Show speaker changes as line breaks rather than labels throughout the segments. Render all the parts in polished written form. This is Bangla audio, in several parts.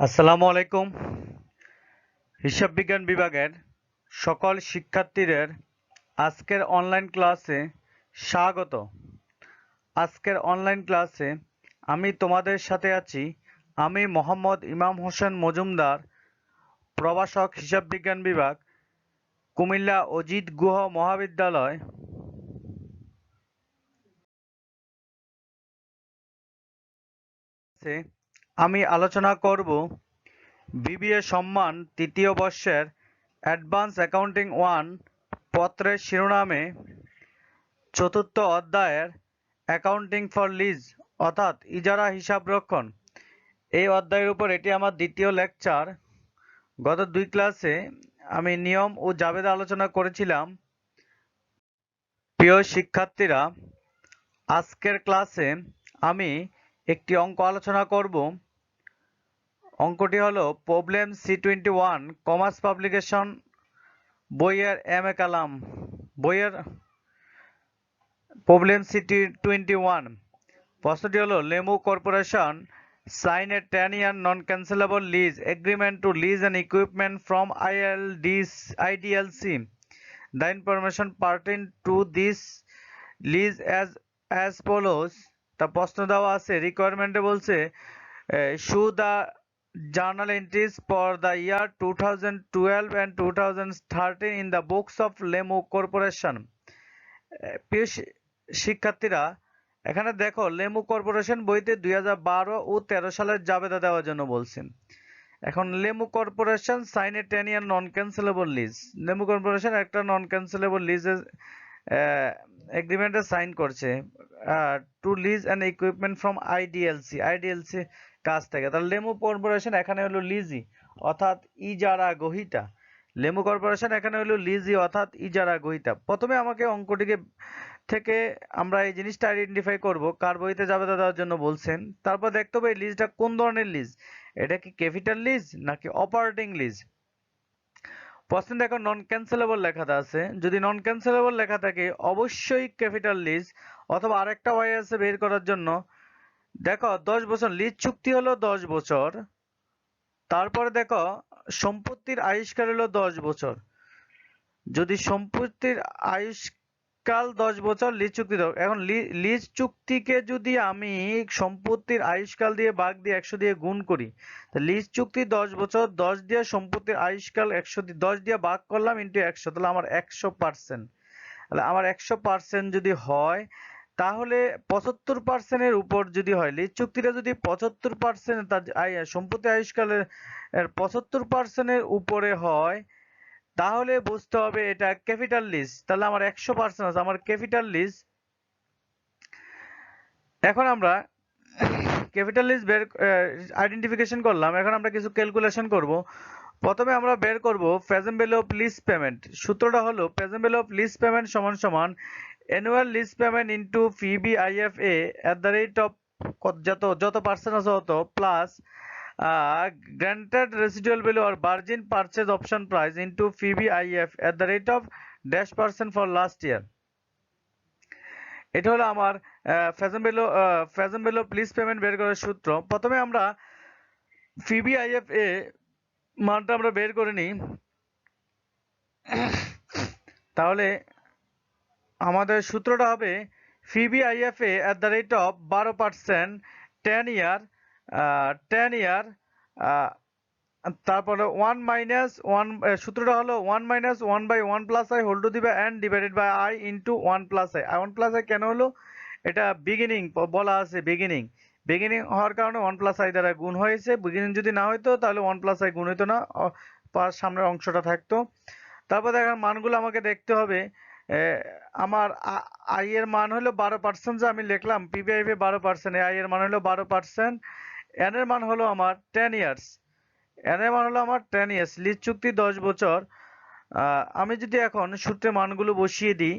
আসসালামু আলাইকুম। হিসাব বিজ্ঞান বিভাগের সকল শিক্ষার্থীদের আজকের অনলাইন ক্লাসে স্বাগত। আজকের অনলাইন ক্লাসে আমি তোমাদের সাথে আছি। আমি মোহাম্মদ ইমাম হোসেন মজুমদার, প্রভাষক হিসাব বিজ্ঞান বিভাগ, কুমিল্লা অজিত গুহ মহাবিদ্যালয়। আমি আলোচনা করব বিবিএ সম্মান তৃতীয় বর্ষের অ্যাডভান্স অ্যাকাউন্টিং 1 পত্রের শিরোনামে চতুর্থ অধ্যায়ের অ্যাকাউন্টিং ফর লিজ অর্থাৎ ইজারা হিসাবরক্ষণ এই অধ্যায়ের উপর এটি আমার দ্বিতীয় লেকচার। গত 2 ক্লাসে আমি নিয়ম ও জাবেদা আলোচনা করেছিলাম। প্রিয় শিক্ষার্থীরা, আজকের ক্লাসে আমি একটি অঙ্ক আলোচনা করব। অঙ্কটি হলো প্রবলেম C21 কমার্স পাবলিকেশন বইয়ের এম এ কালাম বইয়ের প্রবলেম C21। প্রশ্নটি হলো লেমু corporation sign a 10-year non-cancelable lease agreement to lease an equipment from IDLC. The information pertain to this lease as follows. তা প্রশ্ন দেওয়া আছে, রিকোয়ারমেন্টে বলছে show the journal entries for the year 2012 and 2013 in the books of Lemu Corporation. প্রিয় শিক্ষার্থীরা, এখানে দেখো লেমু কর্পোরেশন বইতে 2012 ও 13 সালের জাবেদা দেওয়ার জন্য বলছেন। এখন লেমু corporation sign a 10-year non cancellable lease. লেমু কর্পোরেশন একটা নন ক্যান্সেলেবল লিজের এগ্রিমেন্টে সাইন করছে to lease an equipment from IDLC কাছ থেকে। তাহলে লেমু কর্পোরেশন এখানে হলো লিজি অর্থাৎ ইজারা গ্রহীতা। লেমু কর্পোরেশন এখানে হলো লিজি অর্থাৎ ইজারা গ্রহীতা। প্রথমে আমাকে অঙ্কটিকে থেকে আমরা এই জিনিসটা আইডেন্টিফাই করব কার বইতে জাবেদা দেওয়ার জন্য বলছেন। তারপর দেখতে হবে এই লিজটা কোন ধরনের লিজ, এটা কি ক্যাপিটাল লিজ নাকি অপারেটিং লিজ। প্রশ্নে দেখো নন ক্যান্সেলেবল লেখা আছে, যদি নন ক্যান্সেলেবল লেখা থাকে অবশ্যই ক্যাপিটাল লিজ অথবা আরেকটা ওয়ে আছে বের করার জন্য। দেখো 10 বছর লিজ চুক্তি হলো 10 বছর, তারপরে দেখো সম্পত্তির আয়ুষ্কাল হলো 10 বছর। যদি সম্পত্তির আয়ুষ্কাল 10 বছর, লিজ চুক্তি দাও। এখন লিজ চুক্তিকে যদি আমি সম্পত্তির আয়ুষ্কাল দিয়ে ভাগ দিয়ে 100 দিয়ে গুণ করি, তো লিজ চুক্তি 10 বছর, 10 দিয়ে সম্পত্তির আয়ুষ্কাল 100 দিয়ে 10 দিয়ে ভাগ করলাম ইন্টু 100, তাহলে আমার 100%। তাহলে আমার 100% যদি হয় তাহলে 75% এর উপর যদি হয়, লিজ চুক্তিটা যদি 75% তার সম্পত্তি আয়ুষ্কালের 75% এর উপরে হয়, তাহলে বুঝতে হবে এটা ক্যাপিটাল লিজ। তাহলে আমার 100% আছে, আমার ক্যাপিটাল লিজ। এখন আমরা ক্যাপিটাল লিজ বের আইডেন্টিফিকেশন করলাম। এখন আমরা কিছু ক্যালকুলেশন করব। প্রথমে আমরা বের করব present value of lease payment. সূত্রটা হলো present value of lease payment সমান সমান annual lease payment into PBIFA at the rate of যত পার্সেন্ট আছে তত plus granted residual value or bargain purchase option price into PBIF at the rate of -% for last year. এটা হলো আমার present value of lease payment বের করার সূত্র। প্রথমে আমরা PBIFA মানটা আমরা বের করে নিই। তাহলে আমাদের সূত্রটা হবে PBIFA at the rate of 12% 10 year তারপরে 1 minus 1 সূত্রটা হলো 1 minus 1 by 1 plus I whole to the n divided by I into 1 plus I। 1 plus I কেন হলো, এটা বিগিনিং বলা আছে, বিগিনিং হওয়ার কারণে 1 plus I দ্বারা গুণ হয়েছে। বিগিনিং যদি না হইতো তাহলে 1 plus I গুণ হইতো না, সামনের অংশটা থাকতো। তারপর দেখেন মানগুলো আমাকে দেখতে হবে। আমার আই এর মান হলো 12%, যে আমি লিখলাম PBIF 12%, আই এর মান হলো 12%, এন এর মান হলো আমার 10 ইয়ার্স, এন এর মান হলো আমার 10 ইয়ার্স, লিজ চুক্তি 10 বছর। আমি যদি এখন সূত্রে মানগুলো বসিয়ে দিই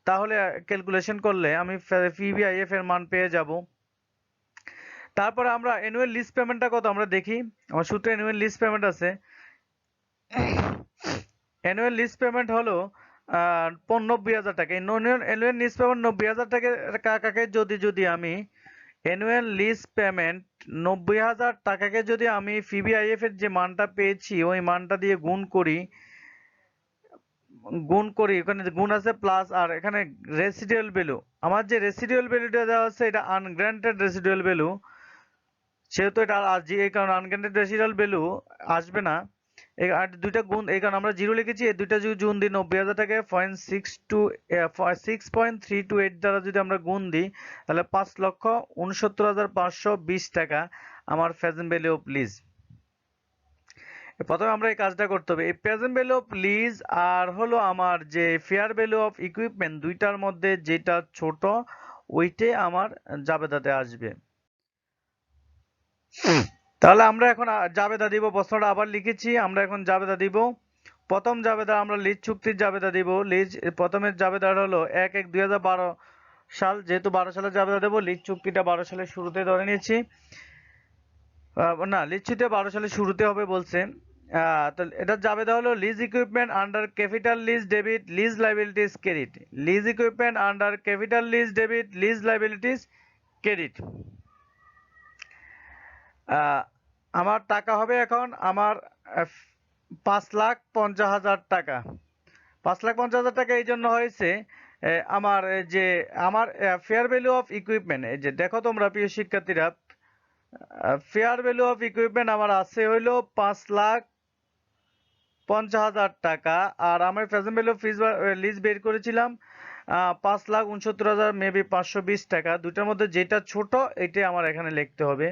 তাহলে ক্যালকুলেশন করলে আমি PBIF এর মান পেয়ে যাব। তারপরে আমরা অ্যানুয়াল লিজ পেমেন্টটা কত আমরা দেখি। আমার সূত্রে অ্যানুয়াল লিজ পেমেন্ট আছে। অ্যানুয়াল লিজ পেমেন্ট হলো 90,000 টাকা। অ্যানুয়াল লিজ পেমেন্ট 90,000 টাকাকে যদি আমি অ্যানুয়াল লিজ পেমেন্ট 90,000 টাকাকে যদি আমি পিবিআইএফ এর যে মানটা পেয়েছি ওই মানটা দিয়ে গুণ করি ওখানে গুণ আছে প্লাস আর এখানে রেসিডুয়াল ভ্যালু আমার যে রেসিডুয়াল ভ্যালুটা দেওয়া আছে এটা আনগ্রান্টেড রেসিডুয়াল ভ্যালু সেহেতু এটা এই কারণে আনগ্রান্টেড রেসিডুয়াল ভ্যালু আসবে না আর দুইটা গুণ এই কারণে আমরা জিরো লিখেছি এই দুইটা যদি গুণ দিই 90,000 টাকা 6.328 দ্বারা যদি আমরা গুণ দিই তাহলে 5,69,520 টাকা আমার প্রেজেন্ট ভ্যালু অফ লিজ। প্রথমে আমরা এই কাজটা করতে হবে এই প্রেজেন্ট ভ্যালু অফ লিজ আর হলো আমার যে ফেয়ার ভ্যালু অফ ইকুইপমেন্ট দুইটার মধ্যে যেটা ছোট ওইটাই আমার জাবেদাতে আসবে। তাহলে আমরা এখন জাবেদা দিব প্রশ্নটা আবার লিখেছি আমরা এখন জাবেদা দিব প্রথম জাবেদা আমরা লিজ চুক্তির জাবেদা দিব লিজ প্রথমের জাবেদা হলো 1/1/2012 সাল যেহেতু 12 সালের জাবেদা দেব লিজ চুক্তিটা 12 সালের শুরুতে ধরে নিয়েছি না লিজ চুক্তিটা 12 সালের শুরুতে হবে বলছে তো এটা জাবেদা হলো lease equipment under capital lease debit lease liabilities credit lease equipment under capital lease debit lease liabilities credit আমার টাকা হবে এখন আমার 5,50,000 টাকা 5,50,000 টাকা এই জন্য হয়েছে আমার যে আমার ফেয়ার ভ্যালু অফ ইকুইপমেন্ট এই যে দেখো তোমরা প্রিয় শিক্ষার্থীরা ফেয়ার ভ্যালু অফ ইকুইপমেন্ট আমার আছে হইলো 5,50,000 টাকা আর আমার প্রেজেন্ট ভ্যালু অফ লিজ বের করেছিলাম 5,69,000 মেবি 520 টাকা দুটার মধ্যে যেটা ছোট এটাই আমার এখানে লিখতে হবে।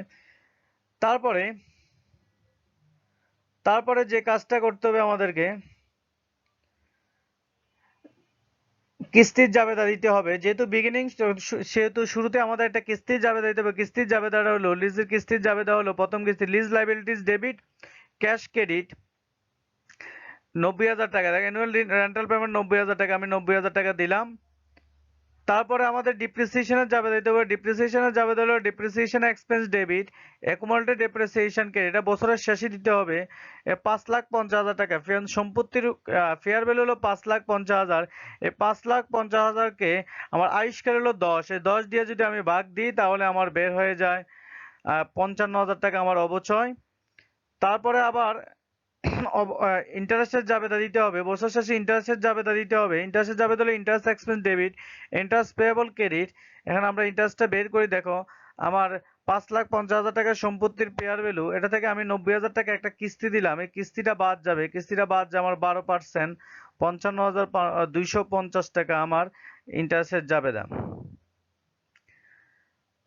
তারপরে যে কাজটা করতে হবে আমাদেরকে কিস্তির জাবেদা দিতে হবে যেহেতু বিগিনিং সেহেতু শুরুতে আমাদের একটা কিস্তির জাবেদা দিতে হবে কিস্তির জাবেদাটা হলো লিজের কিস্তির জাবেদা হলো প্রথম কিস্তি lease liabilities debit cash credit 90,000 টাকা অ্যানুয়াল রেন্টাল পেমেন্ট 90,000 টাকা আমি 90,000 টাকা দিলাম। তারপরে আমাদের ডিপ্রিসিয়েশনের জাবেদা দিতে হবে ডিপ্রিসিয়েশনের জাবেদা হলো depreciation expense debit accumulated depreciation credit এটা বছরের শেষে দিতে হবে 5,50,000 টাকা সম্পত্তির ফেয়ার ভ্যালু হলো 5,50,000 এই 5,50,000 কে আমার আবিষ্কার হলো 10 এই 10 দিয়ে যদি আমি ভাগ দিই তাহলে আমার বের হয়ে যায় 55,000 টাকা আমার অবচয়। তারপরে আবার ইন্টারেস্টের জাবেদা দিতে হবে বছর শেষে ইন্টারেস্টের জাবেদা দিতে হবে ইন্টারেস্টের জাবেদা হলো interest expense debit interest payable credit এখন আমরা ইন্টারেস্টটা বের করে দেখো আমার 5,50,000 টাকা সম্পত্তির পেয়ার ভ্যালু এটা থেকে আমি 90,000 টাকা একটা কিস্তি দিলাম এই কিস্তিটা বাদ যাবে আমার 12% 55,250 টাকা আমার ইন্টারেস্টের জাবেদা।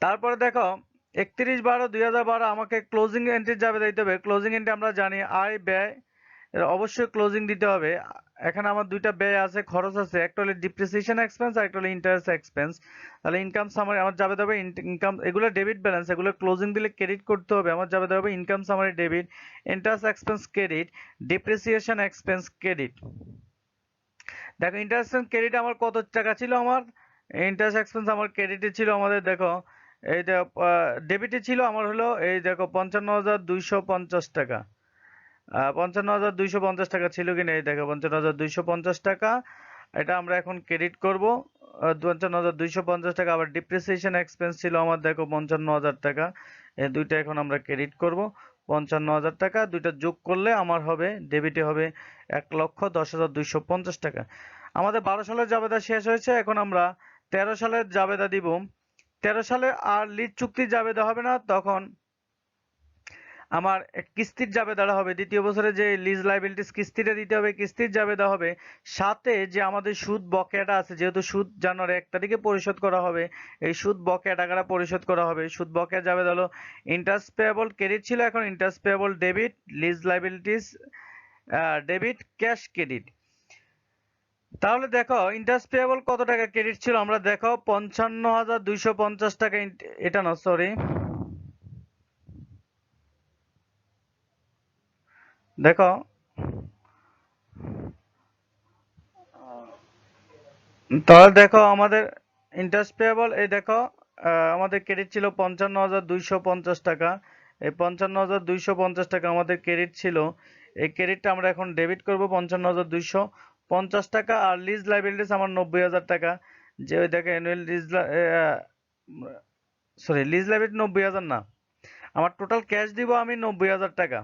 তারপরে দেখো 31/12/2012 আমাকে ক্লোজিং এন্ট্রি জাবেদা দিতে হবে ক্লোজিং এন্ট্রি আমরা জানি আয় ব্যয় অবশ্যই ক্লোজিং দিতে হবে এখানে আমার দুইটা ব্যয় আছে খরচ আছে একটা হলো ডিপ্রিসিয়েশন এক্সপেন্স আর একটা হলো ইন্টারেস্ট এক্সপেন্স তাহলে ইনকাম সামারি আমার জাবেদা হবে ইনকাম এগুলো ডেবিট ব্যালেন্স এগুলো ক্লোজিং দিলে ক্রেডিট করতে হবে আমার জাবেদা হবে income summary debit interest expense credit depreciation expense credit. দেখো ইন্টারেস্ট ক্রেডিট আমার কত টাকা ছিল আমার ইন্টারেস্ট এক্সপেন্স আমার ক্রেডিটে ছিল আমাদের দেখো এই ডেবিটে ছিল আমার হলো এই দেখো 55,250 টাকা 55,250 টাকা ছিল কিনা এই দেখো 55,250 টাকা এটা আমরা এখন ক্রেডিট করব 55,250 টাকা আবার ডিপ্রিসিয়েশন এক্সপেন্স ছিল আমার দেখো 55,000 টাকা এই দুইটা এখন আমরা ক্রেডিট করব 55,000 টাকা দুইটা যোগ করলে আমার হবে ডেবিটে হবে 1,10,250 টাকা। আমাদের 12 সালের জাবেদা শেষ হয়েছে এখন আমরা 13 সালের জাবেদা দিব 13 সালে আর লিজ চুক্তির জাবেদা হবে না তখন আমার কিস্তির জাবেদা হবে দ্বিতীয় বছরে যে লিজ লাইবিলিটিস কিস্তিটা দিতে হবে কিস্তির জাবেদা হবে সাথে যে আমাদের সুদ বকেয়াটা আছে যেহেতু সুদ জানুয়ারি 1 তারিখে পরিশোধ করা হবে এই সুদ বকেয়া টাকাটা পরিশোধ করা হবে সুদ বকেয়া জাবেদা হলো ইন্টারেস্ট পেয়েবল ক্রেডিট ছিল এখন interest payable debit lease liabilities debit cash credit. তাহলে দেখো ইন্টারেস্ট পেয়েবল কত টাকা ক্রেডিট ছিল আমরা দেখো 55,250 টাকা এটা না সরি দেখো তাহলে দেখো আমাদের ইন্টারেস্ট পেয়েবল এই দেখো আমাদের ক্রেডিট ছিল 55,250 টাকা এই 55,250 টাকা আমাদের ক্রেডিট ছিল এই ক্রেডিটটা আমরা এখন ডেবিট করব 55,250 টাকা আর লিজ লাইবিলিটিস আমার 90,000 টাকা যে ওই দেখো annual lease sorry lease liability 90,000 না, আমার টোটাল ক্যাশ দিব আমি 90,000 টাকা।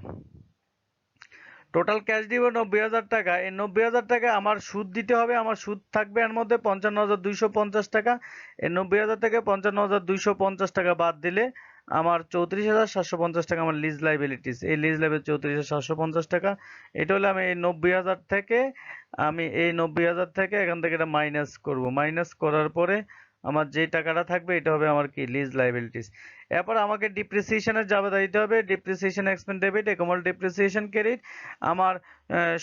টোটাল ক্যাশ দিব 90,000 টাকা। এই 90,000 টাকা আমার সুদ দিতে হবে, আমার সুদ থাকবে এর মধ্যে 55,250 টাকা। এই 90,000 থেকে 55,250 টাকা বাদ দিলে আমার 34,750 টাকা আমার লিজ লাইবিলিটিস। এই লিজ লাইবিলিটি 34,750 টাকা। এটা হলে আমি এই 90,000 থেকে এখান থেকে এটা মাইনাস করব। মাইনাস করার পরে আমার যে টাকাটা থাকবে এটা হবে আমার কি লিজ লাইবিলিটিস। এরপর আমাকে ডিপ্রিসিয়েশনের জাবেদা দিতে হবে। Depreciation expense debit, accumulate depreciation credit. আমার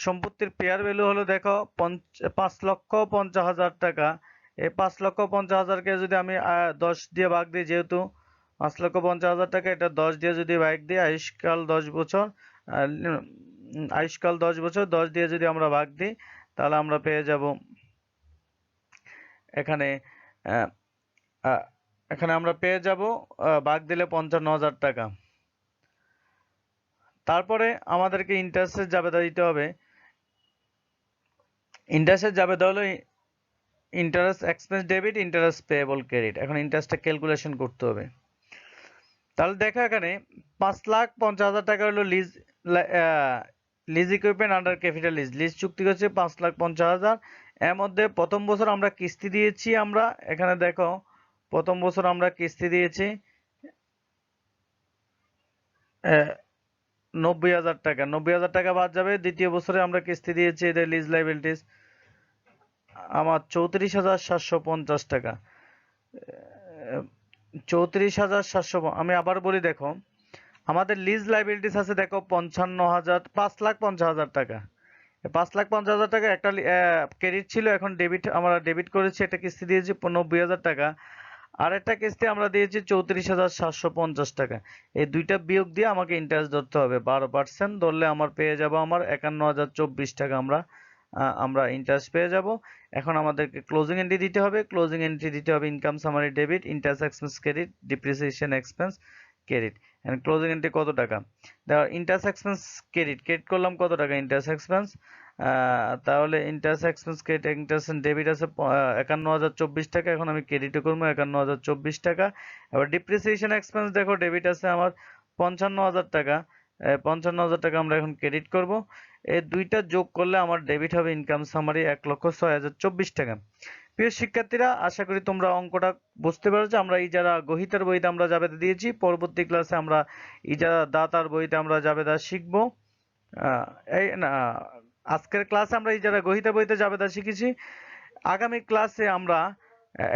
সম্পত্তির পেয়ার ভ্যালু হলো দেখো 5,50,000 টাকা। এই 5,50,000 কে যদি আমি 10 দিয়ে ভাগ দিই, যেহেতু 5,50,000 টাকা, এটা 10 দিয়ে যদি ভাগ দিই, আয়ুষ্কাল 10 বছর, আয়ুষ্কাল 10 বছর, 10 দিয়ে যদি আমরা ভাগ দিই তাহলে আমরা পেয়ে যাব এখানে আহ, আহ, এখানে আমরা পেয়ে যাব ভাগ দিলে 55,000 টাকা। তারপরে আমাদেরকে ইন্টারেস্টের জাবেদা দিতে হবে। ইন্টারেস্টের জাবেদা হলো interest expense debit, interest payable credit. এখন ইন্টারেস্টটা ক্যালকুলেশন করতে হবে। তাহলে দেখো এখানে 5,50,000 টাকা হলো lease lease equipment under capital lease. Lease চুক্তি হচ্ছে 5,50,000। এর মধ্যে প্রথম বছর আমরা কিস্তি দিয়েছি, আমরা এখানে দেখো প্রথম বছর আমরা কিস্তি দিয়েছি 90,000 টাকা। 90,000 টাকা বাদ যাবে। দ্বিতীয় বছরে আমরা কিস্তি দিয়েছি এদের লিজ লাইবিলিটিস আমার 34,750 টাকা। 34,700। আমি আবার বলি, দেখো আমাদের লিজ লাইবিলিটিস আছে দেখো 5,50,000 টাকা। 5,50,000 টাকা একটা ক্রেডিট ছিল, এখন ডেবিট, আমরা ডেবিট করেছি, একটা কিস্তি দিয়েছি 90,000 টাকা, আর একটা কিস্তি আমরা দিয়েছি 34,750 টাকা। এই দুইটা বিয়োগ দিয়ে আমাকে ইন্টারেস্ট ধরতে হবে। 12% ধরলে আমার পেয়ে যাব আমার 51,024 টাকা আমরা ইন্টারেস্ট পেয়ে যাব। এখন আমাদেরকে ক্লোজিং এন্ট্রি দিতে হবে। ক্লোজিং এন্ট্রি দিতে হবে income summary debit, interest expense credit, depreciation expense credit. And closing entry কত টাকা? দেখো ইন্টারেস্ট এক্সপেন্স ক্রেডিট করলাম কত টাকা ইন্টারেস্ট এক্সপেন্স, তাহলে interest expense credit, interest debit আছে 51,024 টাকা। এখন আমি ক্রেডিটও করবো 51,024 টাকা। এবার ডিপ্রিসিয়েশন এক্সপেন্স দেখো ডেবিট আছে আমার 55,000 টাকা। 55,000 টাকা আমরা এখন ক্রেডিট করব। এই দুইটা যোগ করলে আমার ডেবিট হবে ইনকাম সামারি 1,06,024 টাকা। প্রিয় শিক্ষার্থীরা, আশা করি তোমরা অঙ্কটা বুঝতে পেরেছো। আমরা ইজারা গহিতার বইতে আমরা জাবেদা দিয়েছি। পরবর্তী ক্লাসে আমরা ইজারা দাতার বইতে আমরা জাবেদা শিখবো। এই না, আজকের ক্লাসে আমরা ইজারা গহিতা বইতে জাবেদা শিখেছি। আগামী ক্লাসে আমরা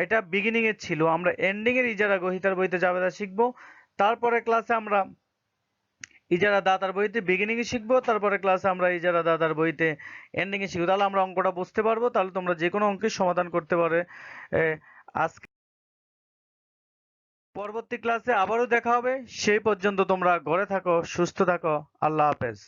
এটা বিগিনিং এর ছিল, আমরা এন্ডিং এর ইজারা গহিতার বইতে জাবেদা শিখবো। তারপরে ক্লাসে আমরা ইজারা দাতার বইতে বিগিনিং এ শিখবো। তারপরে ক্লাসে আমরা ইজারা দাতার বইতে এন্ডিং এ শিখবো। তাহলে আমরা অঙ্কটা বুঝতে পারবো, তাহলে তোমরা যে কোনো অঙ্কের সমাধান করতে পারবে। আজকে পরবর্তী ক্লাসে আবারও দেখা হবে। সেই পর্যন্ত তোমরা ঘরে থাকো, সুস্থ থাকো। আল্লাহ হাফেজ।